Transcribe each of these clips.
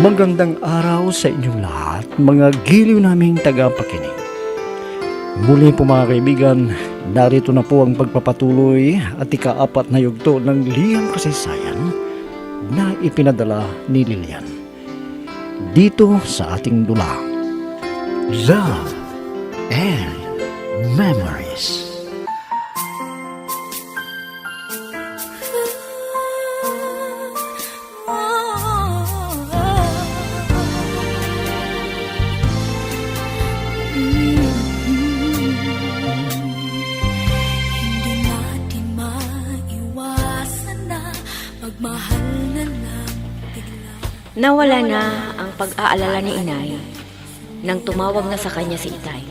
Magandang araw sa inyong lahat, mga giliw naming tagapakinig. Muli po mga kaibigan, narito na po ang pagpapatuloy at ika-4 na yugto ng Liyang Kasaysayan na ipinadala ni Lilian. Dito sa ating dula, Love and Memories. Nawala na ang pag-aalala ni Inay nang tumawag na sa kanya si Itay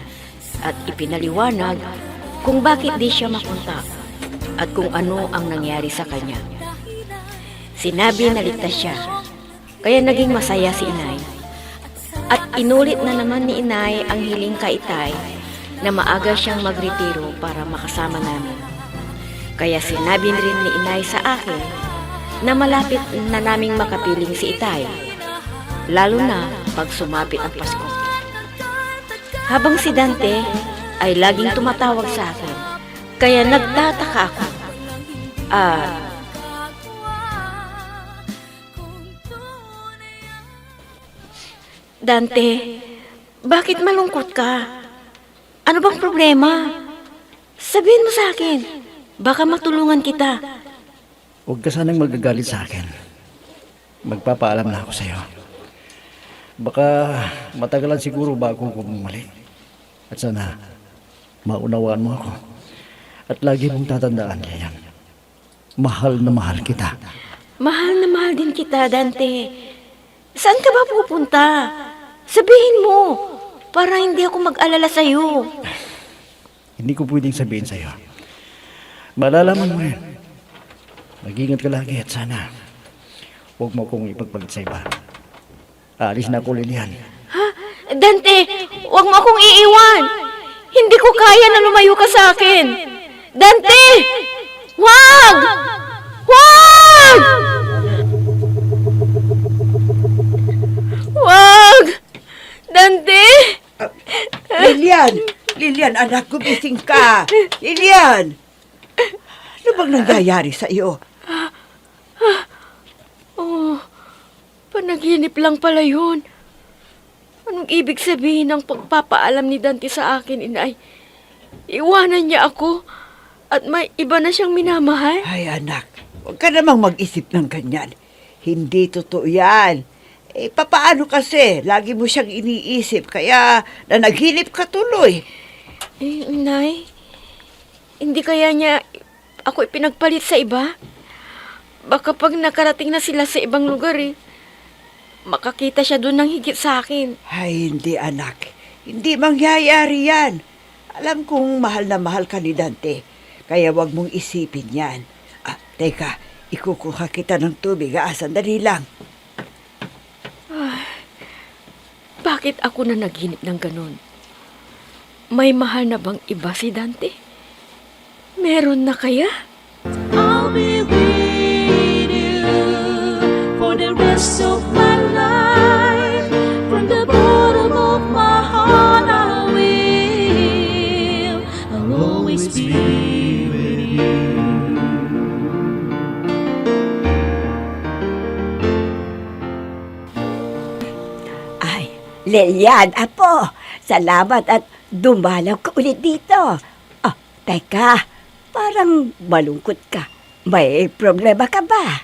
at ipinaliwanag kung bakit di siya mapunta at kung ano ang nangyari sa kanya. Sinabi na ligtas siya, kaya naging masaya si Inay. At inulit na naman ni Inay ang hiling kay Itay na maaga siyang magretiro para makasama namin. Kaya sinabi rin ni Inay sa akin na malapit na naming makapiling si Itay, lalo na pag sumapit ang Pasko. Habang si Dante ay laging tumatawag sa akin, kaya nagtataka ako. Dante, bakit malungkot ka? Ano bang problema? Sabihin mo sa akin, baka matulungan kita. Huwag ka sanang magagalit sa akin. Magpapaalam na ako sa iyo. Baka matagalan siguro bago ko bumalik. At sana maunawaan mo ako. At lagi mong tatandaan yan. Mahal na mahal kita. Mahal na mahal din kita, Dante. Saan ka ba pupunta? Sabihin mo, para hindi ako mag-alala sa iyo. Hindi ko pwedeng sabihin sa iyo. Malalaman mo rin. Mag-ingat ka lagi at sana huwag mo akong ipagpalit sa iba. Aalis na ako, Lilian. Ha? Dante, huwag mo akong iiwan. Hindi ko kaya na lumayo ka sa akin. Dante! Huwag! Huwag! Huwag! Dante! Lilian, anak, gumising ka. Lilian! Ano bang nangyayari sa iyo? Oh, panaginip lang pala yun. Anong ibig sabihin ng pagpapaalam ni Dante sa akin, Inay? Iwanan niya ako at may iba na siyang minamahal? Ay, anak, huwag ka namang mag-isip ng ganyan. Hindi totoo yan. Papaano kasi? Lagi mo siyang iniisip, kaya nanaginip ka tuloy. Inay, hindi kaya niya ako ipinagpalit sa iba? Baka pag nakarating na sila sa ibang lugar makakita siya doon ng higit sa akin. Ay, hindi, anak. Hindi mangyayari yan. Alam kong mahal na mahal ka ni Dante, kaya wag mong isipin yan. Teka, ikukuha kita ng tubig. Sandali lang. Bakit ako na naginip ng ganun? May mahal na bang iba si Dante? Meron na kaya? I'll be with you for the rest of my life. From the bottom of my heart I'll always be with you. Ay, Lilian, apo, salamat at dumalaw ka ulit dito. Teka, parang malungkot ka. May problema ka ba?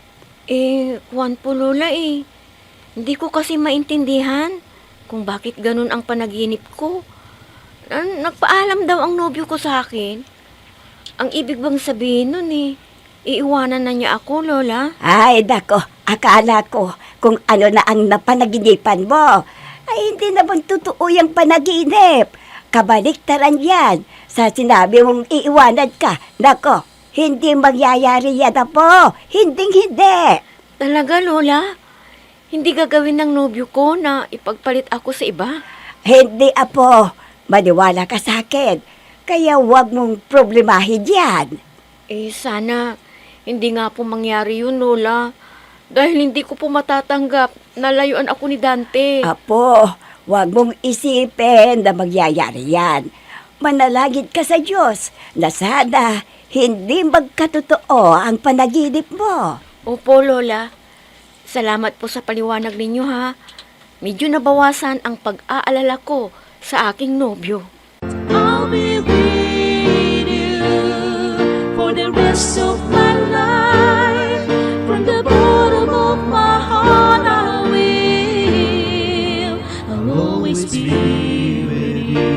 Juan po Lola Hindi ko kasi maintindihan kung bakit ganun ang panaginip ko. Nagpaalam daw ang nobyo ko sa akin. Ang ibig bang sabihin nun iiwanan na niya ako, Lola? Ay, dako, akala ko kung ano na ang napanaginipan mo. Ay, hindi naman totoo yung panaginip. Kabaliktaran yan. Sa sinabi mong iiwanan ka, nako, hindi mangyayari yan, apo. Hindi. Talaga, Lola? Hindi gagawin ng nobyo ko na ipagpalit ako sa iba? Hindi, apo. Maniwala ka sa akin. Kaya huwag mong problemahin yan. Sana hindi nga po mangyari yun, Lola. Dahil hindi ko po matatanggap na layuan ako ni Dante. Apo, huwag mong isipin na magyayari yan. Manalangin ka sa Diyos na sana hindi magkatotoo ang panaginip mo. Opo, Lola. Salamat po sa paliwanag ninyo, ha. Medyo nabawasan ang pag-aalala ko sa aking nobyo. I'll be with you for the rest of my life. From the bottom of my heart, I'll always be with you.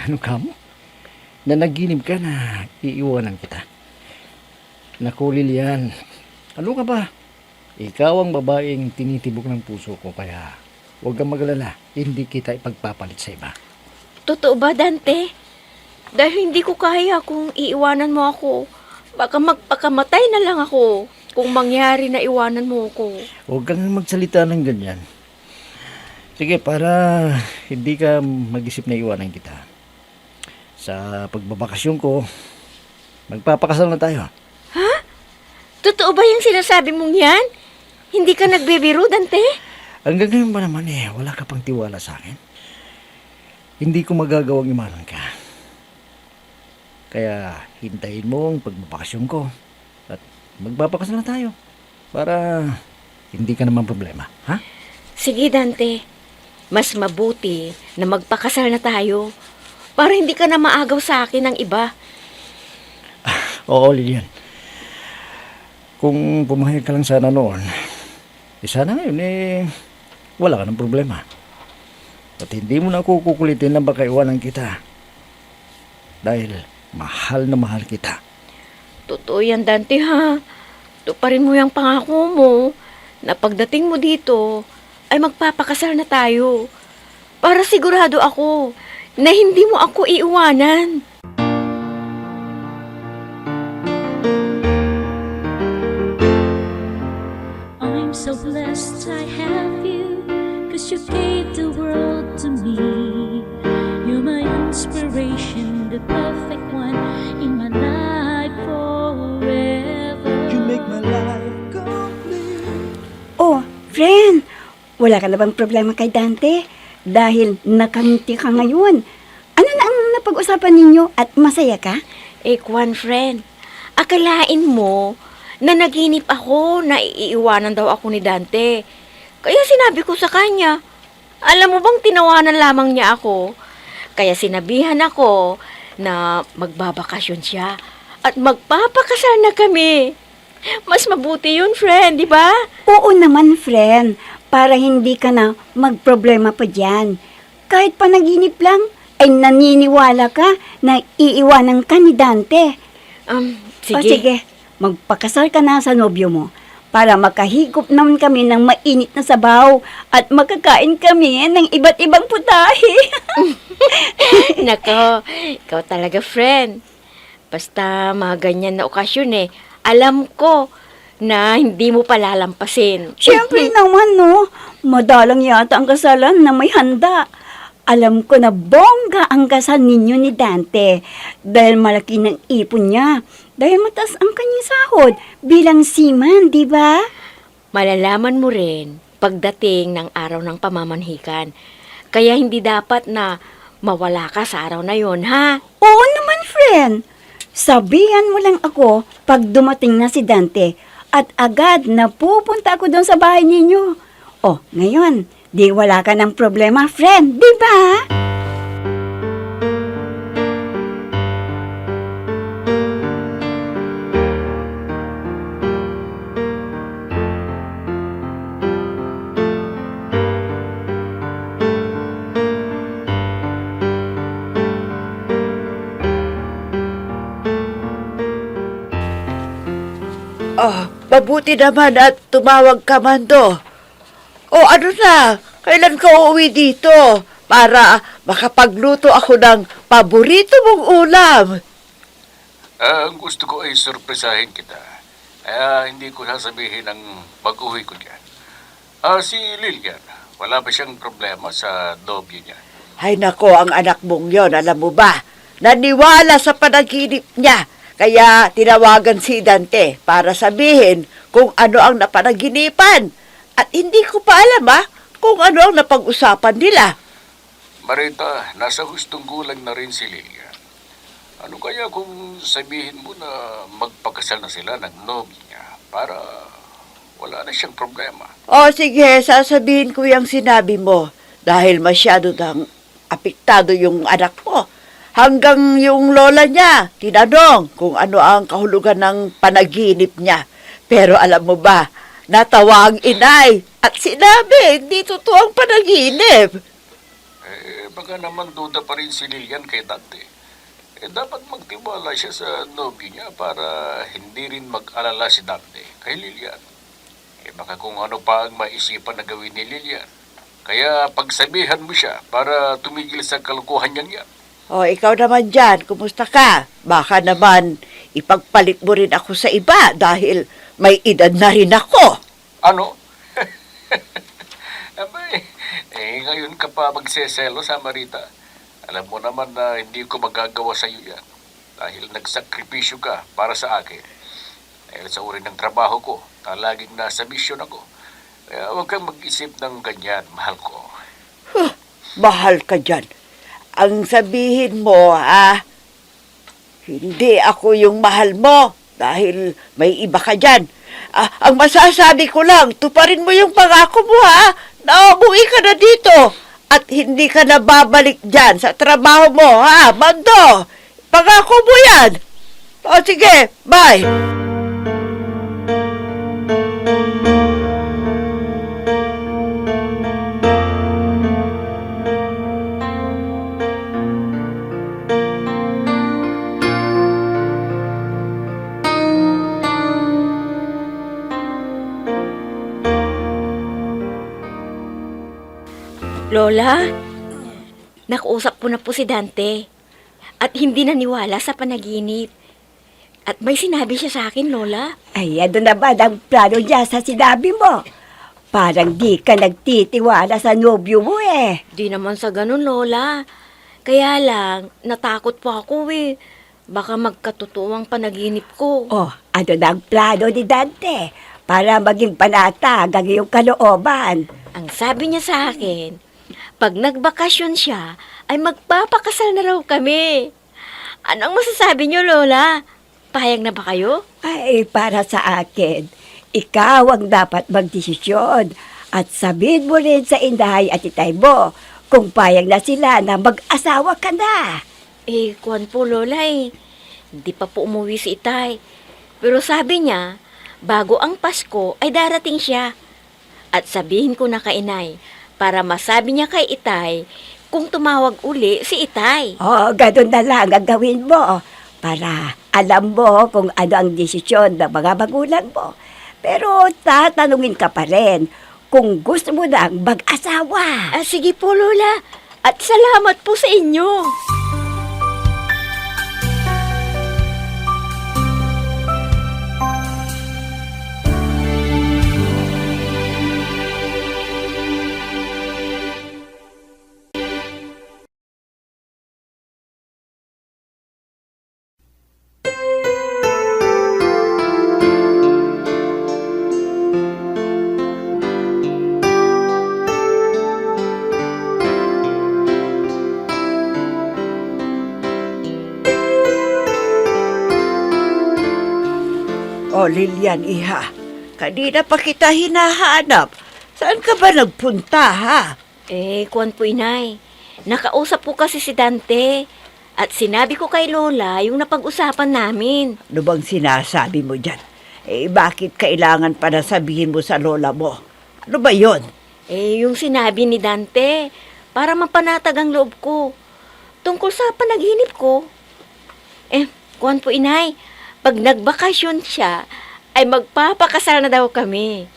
Ano ka mo? Nanaginip ka na iiwanan kita. Naku, Lilian. Ano ka ba? Ikaw ang babaeng tinitibok ng puso ko, kaya huwag kang magalala. Hindi kita ipagpapalit sa iba. Totoo ba, Dante? Dahil hindi ko kaya kung iiwanan mo ako. Baka magpakamatay na lang ako kung mangyari na iwanan mo ako. Huwag kang magsalita ng ganyan. Sige, para hindi ka mag-isip na iwanan kita. Sa pagbabakasyon ko, magpapakasal na tayo. Totoo ba yung sinasabi mong yan? Hindi ka nagbibiro, Dante? Hanggang ngayon ba naman wala ka pang tiwala sa akin? Hindi ko magagawang imanan ka. Kaya hintayin mo ang pagbabakasyon ko at magpapakasal na tayo para hindi ka naman problema, ha? Sige, Dante. Mas mabuti na magpakasal na tayo para hindi ka na maagaw sa akin ng iba. Oo, Lilian. Kung pumayag ka lang sana noon, sana ngayon wala ka ng problema. At hindi mo na ako kukulitin na baka iwanan kita. Dahil mahal na mahal kita. Totoo yan, Dante, ha? Tuparin mo yung pangako mo na pagdating mo dito ay magpapakasal na tayo. Para sigurado ako na hindi mo ako iiwanan. I'm so blessed I have you, 'cause you gave the world to me. You're my inspiration, the perfect one in my life forever. You make my life complete. Oh, friend, wala ka na bang problema kay Dante? Dahil nakamiti ka ngayon. Ano na ang napag-usapan ninyo at masaya ka? Kwan, friend, akalain mo na naginip ako na iiwanan daw ako ni Dante. Kaya sinabi ko sa kanya, alam mo bang tinawanan lamang niya ako? Kaya sinabihan ako na magbabakasyon siya at magpapakasal na kami. Mas mabuti yun, friend, di ba? Oo naman, friend. Para hindi ka na magproblema pa dyan. Kahit panaginip lang, ay naniniwala ka na iiwanan ka ni Dante. Sige. O sige, magpakasal ka na sa nobyo mo para makahigop naman kami ng mainit na sabaw at makakain kami ng iba't ibang putahe. Nako, ikaw talaga, friend. Basta mga ganyan na okasyon alam ko na hindi mo palalampasin. Siyempre naman, no. Madalang yata ang kasalan na may handa. Alam ko na bongga ang kasal ninyo ni Dante dahil malaki ng ipon niya. Dahil mataas ang kanyang sahod bilang seaman, di ba? Malalaman mo rin pagdating ng araw ng pamamanhikan. Kaya hindi dapat na mawala ka sa araw na yon, ha? Oo naman, friend. Sabihan mo lang ako pag dumating na si Dante at agad na pupunta ako doon sa bahay ninyo. Oh, ngayon, di wala ka ng problema, friend, di ba? Mabuti naman at tumawag ka man do. O ano na, kailan ka uuwi dito? Para makapagluto ako ng paborito mong ulam. Ang gusto ko ay sorpresahin kita. Kaya hindi ko sasabihin ang pag-uwi ko dyan. Si Lilian, wala ba siyang problema sa dobyo niya? Hay nako, ang anak mong yon, alam mo ba? Naniwala sa panaginip niya. Kaya tinawagan si Dante para sabihin kung ano ang napanaginipan. At hindi ko pa alam kung ano ang napag-usapan nila. Marita, nasa hustong gulang na rin si Lilia. Ano kaya kung sabihin mo na magpakasal na sila ng nobya niya para wala na siyang problema? O sige, sasabihin ko yung sinabi mo dahil masyado nang apektado yung anak mo. Hanggang yung lola niya, tinanong kung ano ang kahulugan ng panaginip niya. Pero alam mo ba, natawa ang inay at sinabi, hindi totoo ang panaginip. Baka naman duda pa rin si Lilian kay Dante. Dapat magtiwala siya sa nobyo niya para hindi rin mag-alala si Dante kay Lilian. Baka kung ano pa ang maisipan na gawin ni Lilian. Kaya pagsabihan mo siya para tumigil sa kalukuhan niya. O, ikaw naman dyan, kumusta ka? Baka naman ipagpalit mo rin ako sa iba dahil may edad na rin ako. Ano? Abay, ngayon ka pa magseselo sa Marita. Alam mo naman na hindi ko magagawa sa iyo yan. Dahil nagsakripisyo ka para sa akin. Dahil sa uri ng trabaho ko, na laging nasa misyon ako. Kaya huwag kang mag-isip ng ganyan, mahal ko. Mahal ka dyan. Ang sabihin mo, hindi ako yung mahal mo dahil may iba ka dyan. Ang masasabi ko lang, tuparin mo yung pangako mo, na umuwi ka na dito at hindi ka na babalik dyan sa trabaho mo, Bando. Pangako mo yan. O sige, bye. Lola, nakausap ko na po si Dante at hindi naniwala sa panaginip. At may sinabi siya sa akin, Lola. Ay, ano naman ang plano niya sa sinabi mo? Parang di ka nagtitiwala sa nobyo mo eh. Di naman sa ganun, Lola. Kaya lang, natakot po ako eh. Baka magkatotoo ang panaginip ko. Oh, ano na ang plano ni Dante para maging panatag ang iyong kalooban? Ang sabi niya sa akin, pag nagbakasyon siya, ay magpapakasal na raw kami. Anong masasabi niyo, Lola? Pahayag na ba kayo? Ay, para sa akin, ikaw ang dapat magdesisyon at sabihin mo rin sa inday at itay mo kung payag na sila na mag-asawa ka na. Kuwan po, Lola Hindi pa po umuwi si Itay. Pero sabi niya, bago ang Pasko ay darating siya. At sabihin ko na kay Inay, para masabi niya kay Itay kung tumawag uli si Itay. Oh, ganun na lang ang gawin mo para alam mo kung ano ang desisyon ng mga magulang mo. Pero tatanungin ka pa rin kung gusto mo nang mag-asawa. Sige po, Lola. At salamat po sa inyo. O, Lilian, iha. Kanina pa kita hinahanap. Saan ka ba nagpunta, Kuwan po, Inay. Nakausap po kasi si Dante. At sinabi ko kay Lola yung napag-usapan namin. Ano bang sinasabi mo dyan? Bakit kailangan pa na sabihin mo sa lola mo? Ano ba yon? Yung sinabi ni Dante, para mapanatag ang loob ko. Tungkol sa panaginip ko. Kuwan po, Inay. Pag nagbakasyon siya, ay magpapakasal na daw kami.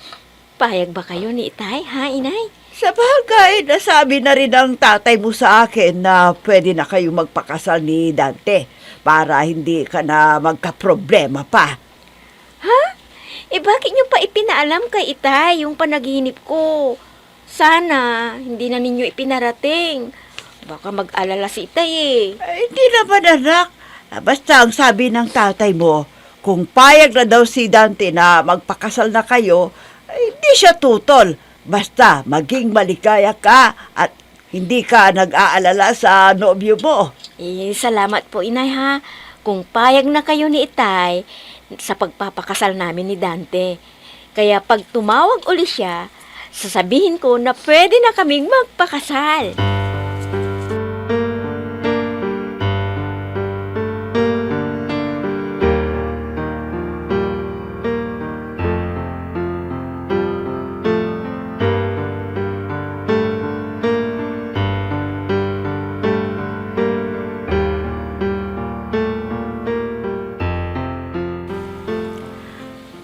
Payag ba kayo ni Itay, Inay? Sa bagay, nasabi na rin ang tatay mo sa akin na pwede na kayo magpakasal ni Dante para hindi ka na magka-problema pa. Bakit niyo pa ipinaalam kay Itay yung panaginip ko? Sana, hindi na ninyo ipinarating. Baka mag-alala si Itay eh. Ay, hindi naman anak. Basta ang sabi ng tatay mo, kung payag na daw si Dante na magpakasal na kayo, ay, hindi siya tutol. Basta maging maligaya ka at hindi ka nag-aalala sa nobyo mo. Eh, salamat po, Inay ha. Kung payag na kayo ni Itay sa pagpapakasal namin ni Dante. Kaya pag tumawag uli siya, sasabihin ko na pwede na kaming magpakasal.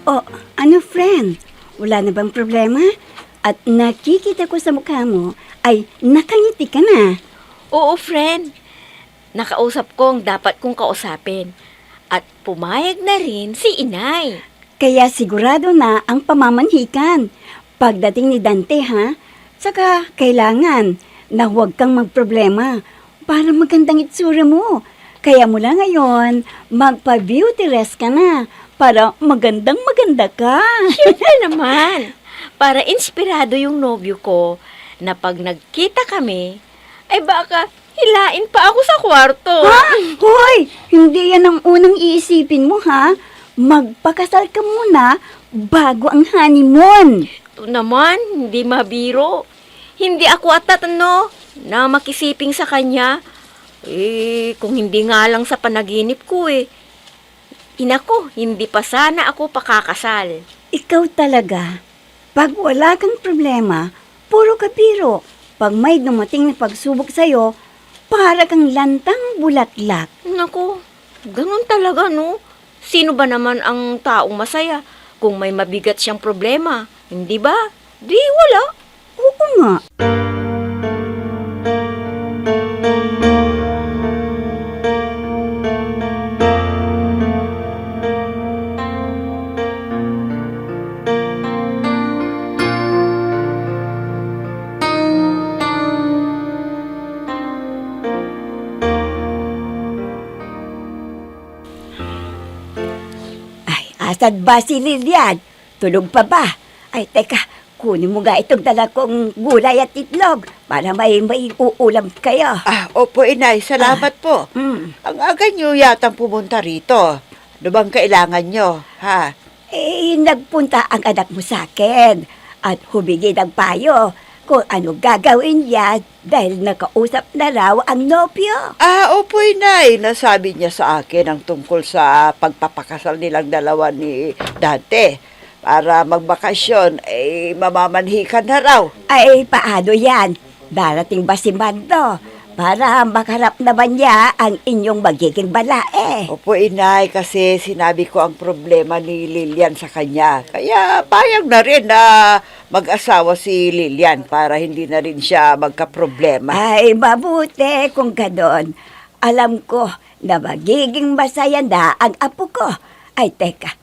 Oh, ano friend? Wala na bang problema? At nakikita ko sa mukha mo ay nakangiti ka na. Oo, friend. Nakausap ko ang dapat kong kausapin. At pumayag na rin si Inay. Kaya sigurado na ang pamamanhikan. Pagdating ni Dante ha, saka kailangan na huwag kang magproblema para magandang itsura mo. Kaya mula ngayon, magpa-beauty rest ka na para magandang maganda ka. Siyempre naman. Para inspirado yung nobyo ko na pag nagkita kami, ay baka hilain pa ako sa kwarto. Ha? Hoy! Hindi yan ang unang iisipin mo ha. Magpakasal ka muna bago ang honeymoon. Ito naman, hindi mabiro. Hindi ako atatano na makisiping sa kanya. Eh, kung hindi nga lang sa panaginip ko eh. Inako, hindi pa sana ako pakakasal. Ikaw talaga. Pag wala kang problema, puro ka biro. Pag may dumating na pagsubok sa'yo, para kang lantang bulaklak. Nako, ganun talaga no. Sino ba naman ang taong masaya kung may mabigat siyang problema? Hindi ba? Di wala. Oo nga. Asad ba si Lilian? Tulog pa ba? Ay, teka, kunin mo nga itong dala kong gulay at itlog para may uulam kayo. Opo, inay. Salamat po. Ang aga nyo yatang pumunta rito. Ano bang kailangan nyo, ha? Eh, nagpunta ang anak mo sa akin at humingi ng payo kung ano gagawin niya dahil nakausap na raw ang nobyo. Opo, inay. Nasabi niya sa akin ang tungkol sa pagpapakasal nilang dalawa ni Dante. Para magbakasyon, mamamanhikan na raw. Ay, paano yan? Darating ba si Mando? Para makarap naman niya ang inyong magiging balae. Opo, inay, kasi sinabi ko ang problema ni Lilian sa kanya. Kaya payag na rin na mag-asawa si Lilian para hindi na rin siya magkaproblema. Ay, mabuti kung ganon. Alam ko na magiging masaya na ang apo ko. Ay, teka,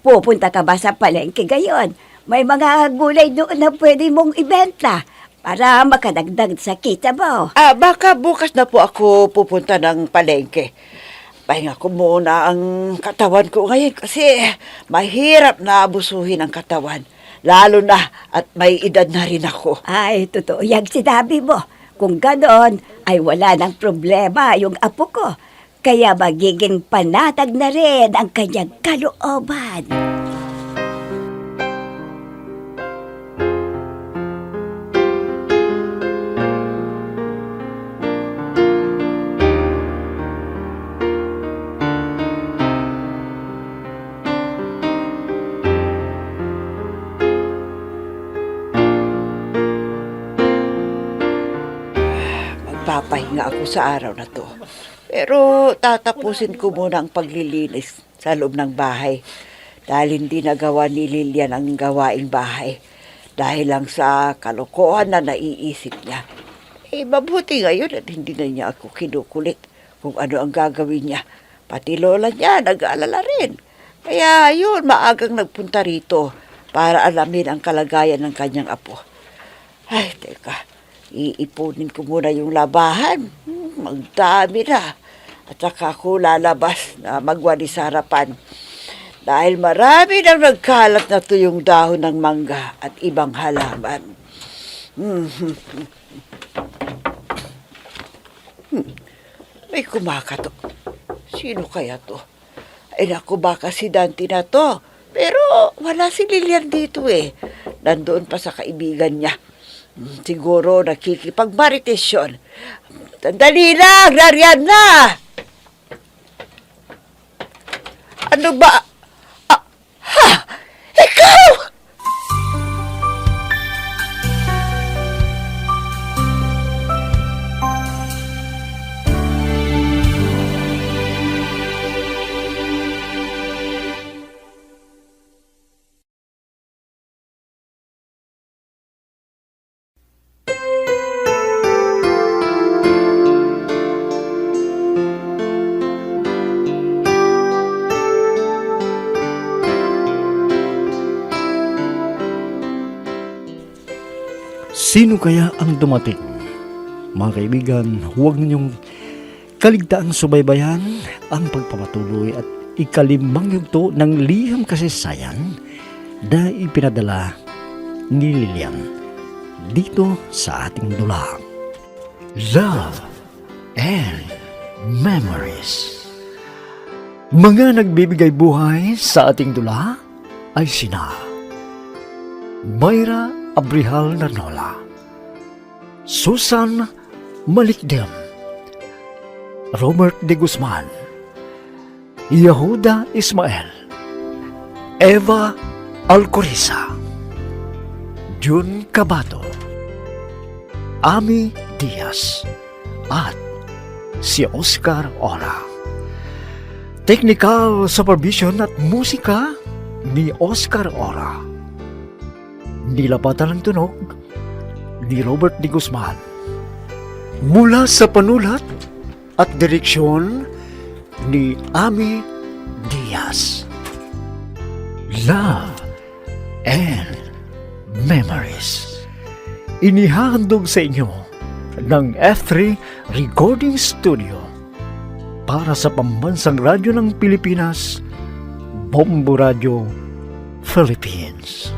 pupunta ka ba sa palengke gayon? May mga gulay doon na pwede mong ibenta para makadagdag sa kita mo. Baka bukas na po ako pupunta ng palengke. Pahinga ko muna ang katawan ko ngayon kasi mahirap na abusuhin ang katawan. Lalo na at may edad na rin ako. Ay, totoo yung sinabi mo. Kung ganon, ay wala ng problema yung apo ko. Kaya magiging panatag na rin ang kanyang kalooban. Magpapahinga ako sa araw na to. Pero tatapusin ko muna ang paglilinis sa loob ng bahay. Dahil hindi nagawa ni Lilian ang gawaing bahay. Dahil lang sa kalokohan na naiisip niya. Mabuti ngayon at hindi na niya ako kinukulit kung ano ang gagawin niya. Pati lola niya nag-aalala rin. Kaya yun, maagang nagpunta rito para alamin ang kalagayan ng kanyang apo. Ay, teka. Iipunin ko muna yung labahan. Magdami na. At saka ako lalabas na magwalis sa harapan. Dahil marami nang nagkalat na tuyong dahon ng mangga at ibang halaman. May kumakatok. Sino kaya to? Ay naku, baka si Dante na to. Pero wala si Lilian dito eh. Nandoon pa sa kaibigan niya. Siguro nakikipagmarites yun. Sandali lang, nariyan na! Ano ba? Ha! Ikaw! Sino kaya ang dumating? Mga kaibigan, huwag ninyong kaligtaang subaybayan ang pagpapatuloy at ikalimang yugto ng liham kasaysayan na ipinadala ni Lilian dito sa ating dula. Love and Memories. Mga nagbibigay buhay sa ating dula ay sina Mayra Abrihal Nanola, Susan Malikdem, Robert de Guzman, Yehuda Ismael, Eva Alcoriza, Jun Cabato, Ami Diaz, at si Oscar Ora. Technical supervision at musika ni Oscar Ora. Nilapatan ng tunog ni Robert de Guzman. Mula sa panulat at direksyon ni Ami Diaz. Love and Memories. Inihahandog sa inyo ng F3 Recording Studio para sa Pambansang Radyo ng Pilipinas, Bombo Radio, Philippines.